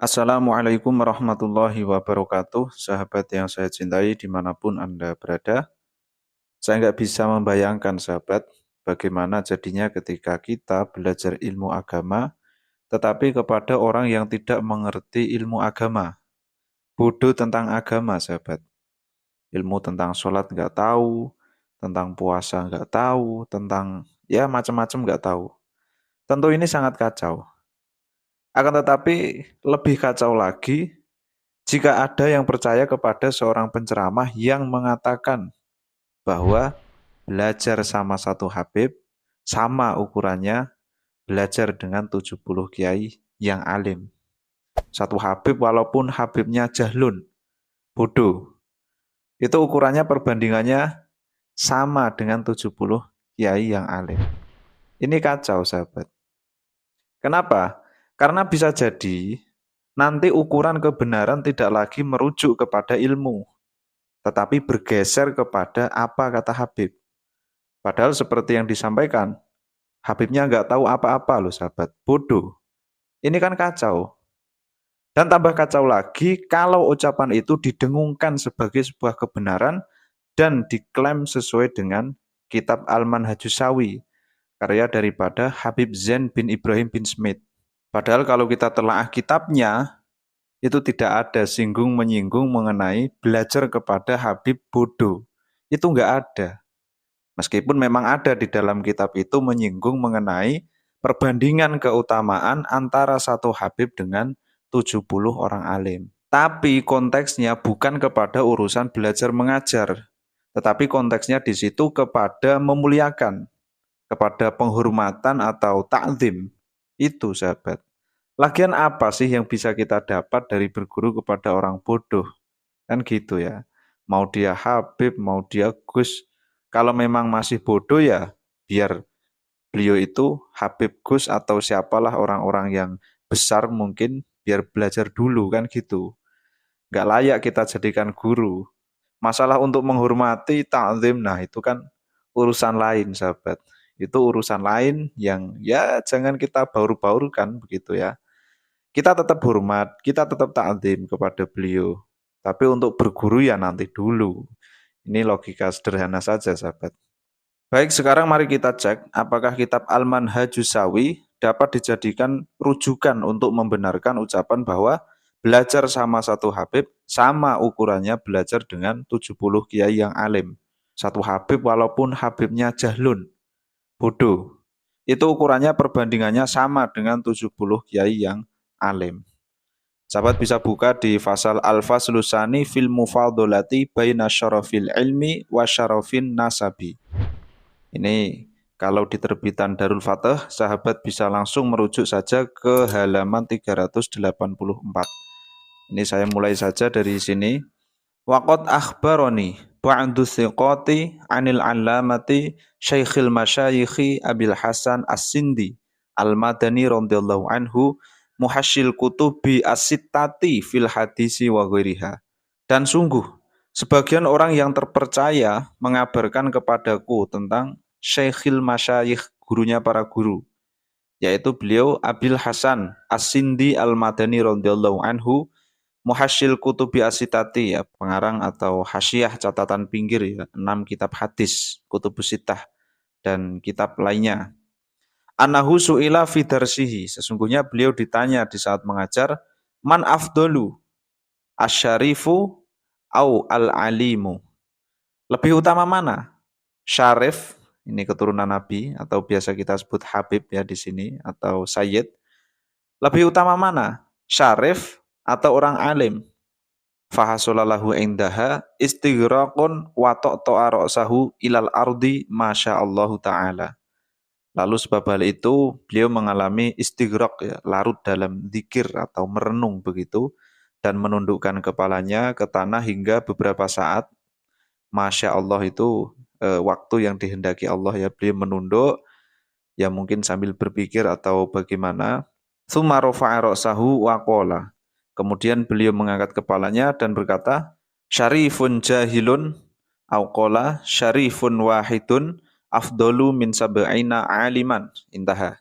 Assalamualaikum warahmatullahi wabarakatuh, sahabat yang saya cintai dimanapun Anda berada. Saya nggak bisa membayangkan, sahabat, bagaimana jadinya ketika kita belajar ilmu agama, tetapi kepada orang yang tidak mengerti ilmu agama. Bodoh tentang agama, sahabat. Ilmu tentang sholat nggak tahu, tentang puasa nggak tahu, tentang ya macam-macam nggak tahu. Tentu ini sangat kacau. Akan tetapi lebih kacau lagi jika ada yang percaya kepada seorang penceramah yang mengatakan bahwa belajar sama satu Habib sama ukurannya belajar dengan 70 kiai yang alim. Satu Habib walaupun Habibnya jahlun, bodoh, itu ukurannya perbandingannya sama dengan 70 kiai yang alim. Ini kacau, sahabat. Kenapa? Karena bisa jadi nanti ukuran kebenaran tidak lagi merujuk kepada ilmu, tetapi bergeser kepada apa kata Habib. Padahal seperti yang disampaikan, Habibnya nggak tahu apa-apa loh, sahabat. Bodoh. Ini kan kacau. Dan tambah kacau lagi kalau ucapan itu didengungkan sebagai sebuah kebenaran dan diklaim sesuai dengan kitab Al-Manhajus Sawi, karya daripada Habib Zain bin Ibrahim bin Smith. Padahal kalau kita telaah kitabnya, itu tidak ada singgung-menyinggung mengenai belajar kepada Habib bodoh. Itu nggak ada. Meskipun memang ada di dalam kitab itu menyinggung mengenai perbandingan keutamaan antara satu Habib dengan 70 orang alim. Tapi konteksnya bukan kepada urusan belajar mengajar, tetapi konteksnya di situ kepada memuliakan, kepada penghormatan atau ta'zim. Itu, sahabat. Lagian apa sih yang bisa kita dapat dari berguru kepada orang bodoh? Kan gitu ya. Mau dia Habib, mau dia Gus. Kalau memang masih bodoh ya biar beliau itu Habib Gus atau siapalah orang-orang yang besar mungkin biar belajar dulu kan gitu. Nggak layak kita jadikan guru. Masalah untuk menghormati, ta'zim, nah itu kan urusan lain, sahabat. Itu urusan lain yang ya jangan kita baur-baurkan begitu ya. Kita tetap hormat, kita tetap ta'zim kepada beliau. Tapi untuk berguru ya nanti dulu. Ini logika sederhana saja, sahabat. Baik, sekarang mari kita cek apakah kitab Al-Manhajus Sawi dapat dijadikan rujukan untuk membenarkan ucapan bahwa belajar sama satu Habib sama ukurannya belajar dengan 70 kiai yang alim. Satu Habib walaupun Habibnya jahlun, bodoh. Itu ukurannya perbandingannya sama dengan 70 kiai yang alim. Sahabat bisa buka di Fasal Al-Faslusani fil Mufadolati baina syarafil ilmi wa syarafin nasabi. Ini kalau di terbitan Darul Fatah, sahabat bisa langsung merujuk saja ke halaman 384. Ini saya mulai saja dari sini. Waqad akhbaroni ba'du thiqati anil allamati Syekhil Masyayikhi Abil Hasan As-Sindi Al-Madani radhiyallahu anhu muhasyil kutubi as-sittati fil hadisi wa ghairiha. Dan sungguh, sebagian orang yang terpercaya mengabarkan kepadaku tentang Syekhil Masyayikh, gurunya para guru, yaitu beliau Abil Hasan As-Sindi Al-Madani radhiyallahu anhu, muhasyil kutubi as-sittati, ya, pengarang atau hasyiah catatan pinggir ya, 6 kitab hadis, kutubus sittah dan kitab lainnya. Anahu su'ila fi darsihi, sesungguhnya beliau ditanya di saat mengajar, man afdolu asyarifu au al-alimu. Lebih utama mana? Syarif, ini keturunan Nabi atau biasa kita sebut Habib ya di sini atau Sayyid. Lebih utama mana? Syarif atau orang alim? Fahasulalahu indaha istighraqun wa ta'ta'a ra'sahu ilal ardi masyaallahu ta'ala. Lalu sebab hal itu beliau mengalami istighraq ya, larut dalam zikir atau merenung begitu dan menundukkan kepalanya ke tanah hingga beberapa saat. Masya Allah itu waktu yang dihendaki Allah ya, beliau menunduk ya mungkin sambil berpikir atau bagaimana. Tsumma rafa'a ra'sahu wa qala. Kemudian beliau mengangkat kepalanya dan berkata, syarifun jahilun au qala syarifun wahidun afdalu min sab'ina aliman. Intaha.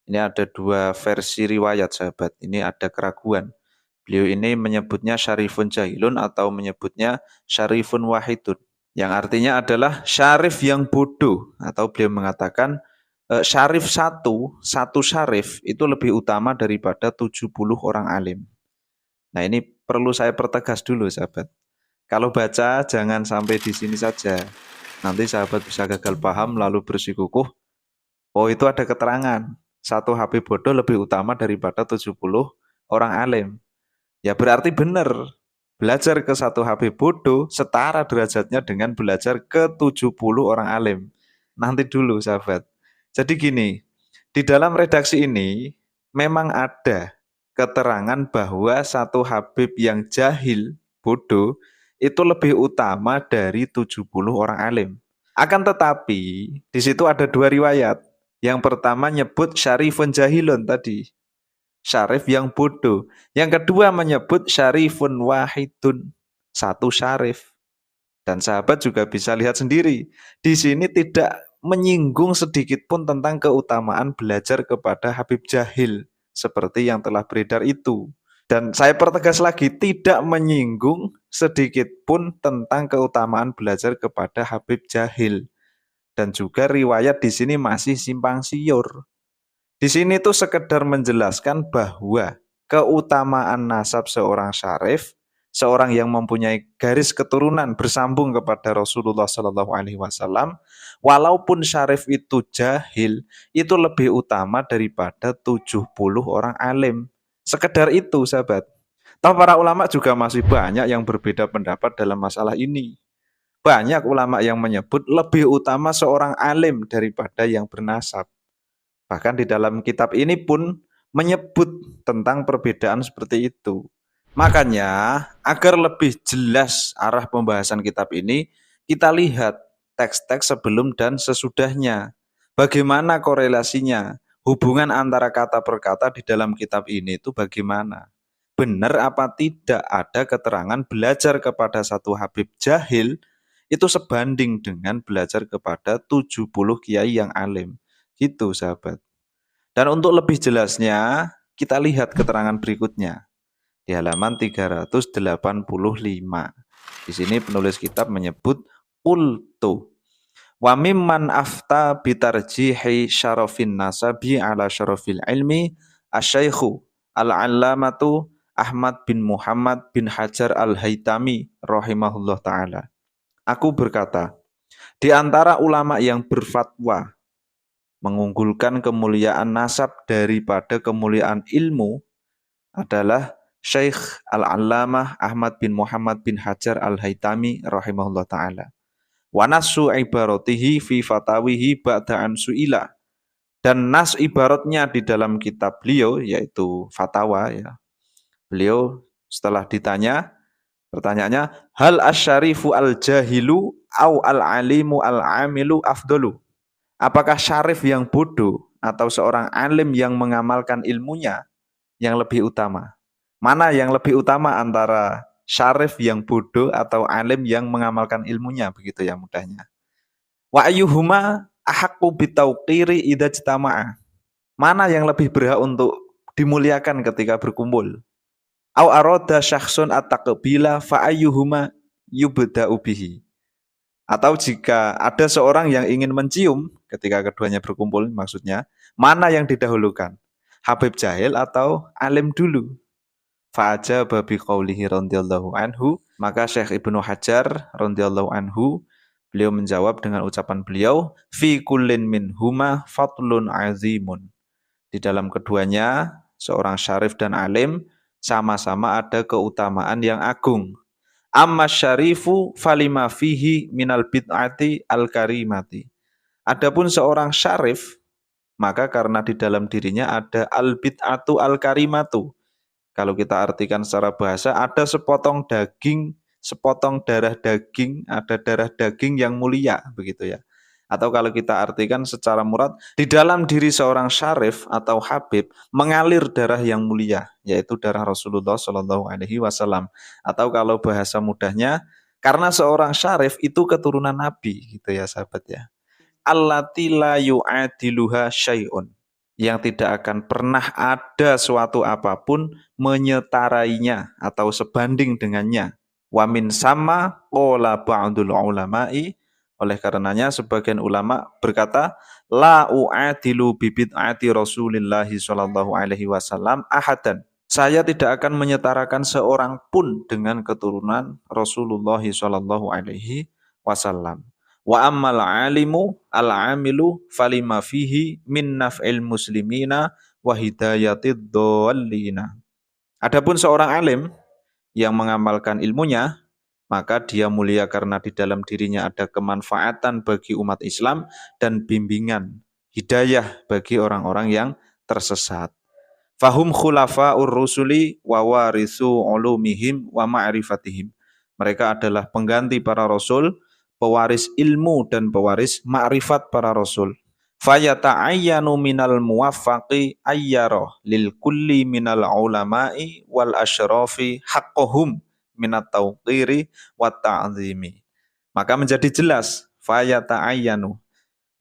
Ini ada dua versi riwayat, sahabat. Ini ada keraguan. Beliau ini menyebutnya syarifun jahilun atau menyebutnya syarifun wahidun. Yang artinya adalah syarif yang bodoh. Atau beliau mengatakan syarif satu syarif itu lebih utama daripada 70 orang alim. Nah ini perlu saya pertegas dulu sahabat. Kalau baca jangan sampai di sini saja. Nanti sahabat bisa gagal paham lalu bersikukuh. Oh itu ada keterangan. Satu HP bodoh lebih utama daripada 70 orang alim. Ya berarti benar. Belajar ke satu HP bodoh setara derajatnya dengan belajar ke 70 orang alim. Nanti dulu sahabat. Jadi gini, di dalam redaksi ini memang ada keterangan bahwa satu Habib yang jahil, bodoh, itu lebih utama dari 70 orang alim. Akan tetapi, di situ ada dua riwayat. Yang pertama nyebut syarifun jahilun tadi. Syarif yang bodoh. Yang kedua menyebut syarifun wahidun. Satu syarif. Dan sahabat juga bisa lihat sendiri. Di sini tidak menyinggung sedikit pun tentang keutamaan belajar kepada Habib Jahil. Seperti yang telah beredar itu. Dan saya pertegas lagi, tidak menyinggung sedikit pun tentang keutamaan belajar kepada Habib Jahil. Dan juga riwayat di sini masih simpang siur. Di sini tuh sekedar menjelaskan bahwa keutamaan nasab seorang syarif, seorang yang mempunyai garis keturunan bersambung kepada Rasulullah Shallallahu Alaihi Wasallam, walaupun syarif itu jahil, itu lebih utama daripada 70 orang alim. Sekedar itu, sahabat. Tahu para ulama juga masih banyak yang berbeda pendapat dalam masalah ini. Banyak ulama yang menyebut lebih utama seorang alim daripada yang bernasab. Bahkan di dalam kitab ini pun menyebut tentang perbedaan seperti itu. Makanya agar lebih jelas arah pembahasan kitab ini, kita lihat teks-teks sebelum dan sesudahnya. Bagaimana korelasinya? Hubungan antara kata per kata di dalam kitab ini itu bagaimana? Benar apa tidak ada keterangan belajar kepada satu Habib jahil itu sebanding dengan belajar kepada 70 kiai yang alim. Gitu sahabat. Dan untuk lebih jelasnya, kita lihat keterangan berikutnya. Di halaman 385. Di sini penulis kitab menyebut qultu wa mimman afta bitarjihi syarafin nasabi ala syarafil ilmi asyaikhu al-allamatu Ahmad bin Muhammad bin Hajar al-Haytami rahimahullah ta'ala. Aku berkata, di antara ulama yang berfatwa mengunggulkan kemuliaan nasab daripada kemuliaan ilmu adalah Syekh Al-Allamah Ahmad bin Muhammad bin Hajar Al-Haytami rahimahullah ta'ala. Wa nasu ibaratihi fi fatawihi ba'da an su'ila. Dan nas ibaratnya di dalam kitab beliau, yaitu fatwa ya. Beliau setelah ditanya, pertanyaannya, hal asyarifu al-jahilu au al-alimu al-amilu afdolu. Apakah syarif yang bodoh atau seorang alim yang mengamalkan ilmunya yang lebih utama? Mana yang lebih utama antara syarif yang bodoh atau alim yang mengamalkan ilmunya? Begitu ya mudahnya. Wa ayyuhuma ahaqqu bitauqiri idza ijtama'a. Mana yang lebih berhak untuk dimuliakan ketika berkumpul? Au arada syakhsun at-taqbila fa ayyuhuma yubda'u bihi. Atau jika ada seorang yang ingin mencium ketika keduanya berkumpul, maksudnya mana yang didahulukan? Habib jahil atau alim dulu? Fa'aja babi qaulihi radhiyallahu anhu, maka Syekh Ibnu Hajar radhiyallahu anhu beliau menjawab dengan ucapan beliau, fi kullin min huma fatlun azimun. Di dalam keduanya, seorang syarif dan alim sama-sama ada keutamaan yang agung. Amma syarifu falima fihi minal bid'ati al-karimati. Adapun seorang syarif, maka karena di dalam dirinya ada al-bid'atu al-karimatu. Kalau kita artikan secara bahasa, ada sepotong daging, sepotong darah daging, ada darah daging yang mulia, begitu ya. Atau kalau kita artikan secara murad, di dalam diri seorang syarif atau habib mengalir darah yang mulia, yaitu darah Rasulullah Shallallahu Alaihi Wasallam. Atau kalau bahasa mudahnya, karena seorang syarif itu keturunan Nabi, gitu ya sahabat ya. Allati la yu'adiluha syai'un. yang tidak akan pernah ada suatu apapun menyetarainya atau sebanding dengannya. Wa min sama qala ba'dul ulama'i, oleh karenanya sebagian ulama berkata la u'adilu bi bid'ati Rasulillah sallallahu alaihi wasallam ahadan. Saya tidak akan menyetarakan seorang pun dengan keturunan Rasulullah sallallahu alaihi wasallam. Wa ammal alimu al-amilu falima fihi min naf'il muslimina wa hidayatid dhallina. Adapun seorang alim yang mengamalkan ilmunya, maka dia mulia karena di dalam dirinya ada kemanfaatan bagi umat Islam dan bimbingan, hidayah bagi orang-orang yang tersesat. Fahum khulafa'ur rusuli wa warisu ulumihim wa ma'rifatihim. Mereka adalah pengganti para rasul, pewaris ilmu dan pewaris ma'rifat para rasul. Fayata'ayyanu minal muwaffaqi ayyara lil kulli minal ulama'i wal asyrafi haqqahum minat tauqiri wa ta'zimi. Maka menjadi jelas, fayata'ayyanu.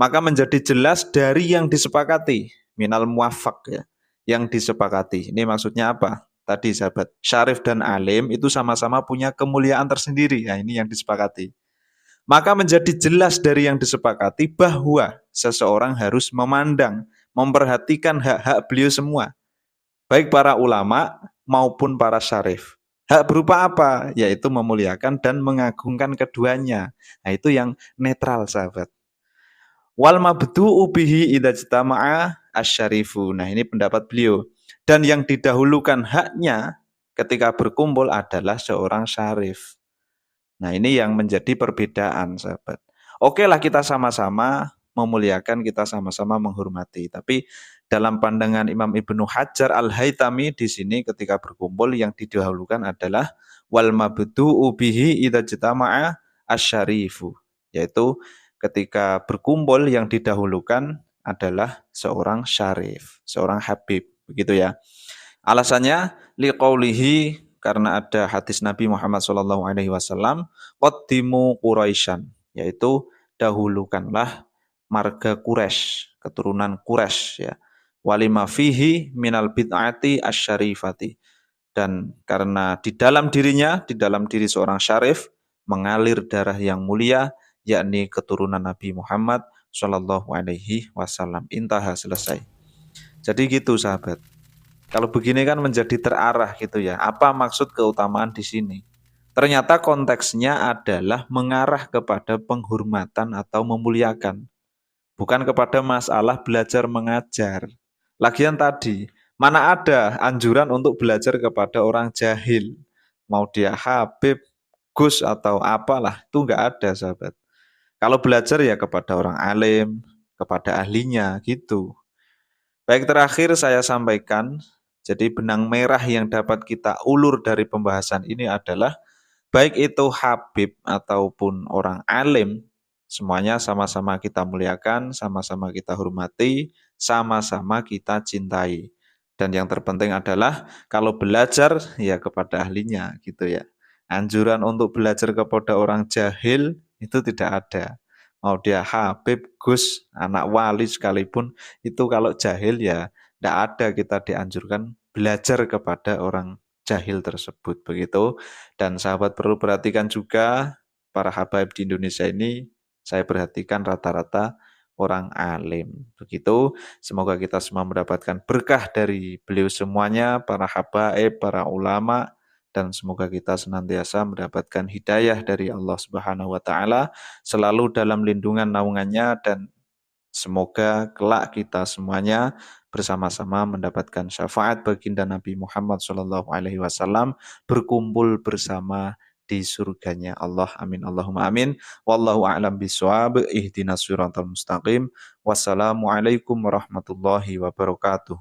Maka menjadi jelas dari yang disepakati, minal muwaffaq ya, yang disepakati. Ini maksudnya apa? Tadi sahabat, syarif dan alim itu sama-sama punya kemuliaan tersendiri. Ya, ini yang disepakati. Maka menjadi jelas dari yang disepakati bahwa seseorang harus memandang, memperhatikan hak-hak beliau semua. Baik para ulama maupun para syarif. Hak berupa apa? Yaitu memuliakan dan mengagungkan keduanya. Nah, itu yang netral sahabat. Wal mabdu'u bihi idza jtama'a asyarifu. Nah, ini pendapat beliau. Dan yang didahulukan haknya ketika berkumpul adalah seorang syarif. Nah, ini yang menjadi perbedaan, sahabat. Oke lah kita sama-sama memuliakan, kita sama-sama menghormati. Tapi dalam pandangan Imam Ibnu Hajar Al-Haytami di sini ketika berkumpul yang didahulukan adalah wal mabdu'u bihi idza jtama'a asyarifu, yaitu ketika berkumpul yang didahulukan adalah seorang syarif, seorang habib, begitu ya. Alasannya liqaulihi, karena ada hadis Nabi Muhammad SAW, qaddimu Quraisyan, yaitu dahulukanlah marga Quraisy, keturunan Quraisy ya. Walima fihi minal bid'ati asyarifati, dan karena di dalam dirinya, di dalam diri seorang syarif mengalir darah yang mulia, yakni keturunan Nabi Muhammad Shallallahu Alaihi Wasallam. Intaha, selesai. Jadi gitu sahabat. Kalau begini kan menjadi terarah gitu ya. Apa maksud keutamaan di sini? Ternyata konteksnya adalah mengarah kepada penghormatan atau memuliakan, bukan kepada masalah belajar mengajar. Lagian tadi, mana ada anjuran untuk belajar kepada orang jahil, mau dia Habib, Gus atau apalah, itu enggak ada sahabat. Kalau belajar ya kepada orang alim, kepada ahlinya gitu. Baik, terakhir saya sampaikan, jadi benang merah yang dapat kita ulur dari pembahasan ini adalah baik itu Habib ataupun orang alim, semuanya sama-sama kita muliakan, sama-sama kita hormati, sama-sama kita cintai. Dan yang terpenting adalah kalau belajar ya kepada ahlinya gitu ya. Anjuran untuk belajar kepada orang jahil itu tidak ada. Mau dia Habib, Gus, anak wali sekalipun, itu kalau jahil ya tidak ada kita dianjurkan belajar kepada orang jahil tersebut, begitu. Dan sahabat perlu perhatikan juga, para habaib di Indonesia ini saya perhatikan rata-rata orang alim, begitu. Semoga kita semua mendapatkan berkah dari beliau semuanya, para habaib, para ulama, dan semoga kita senantiasa mendapatkan hidayah dari Allah Subhanahu wa taala, selalu dalam lindungan naungannya, dan semoga kelak kita semuanya bersama-sama mendapatkan syafaat baginda Nabi Muhammad SAW, berkumpul bersama di surganya Allah. Amin Allahumma amin. Wallahu a'lam bishawab. Ihdinas siratal mustaqim. Wassalamualaikum warahmatullahi wabarakatuh.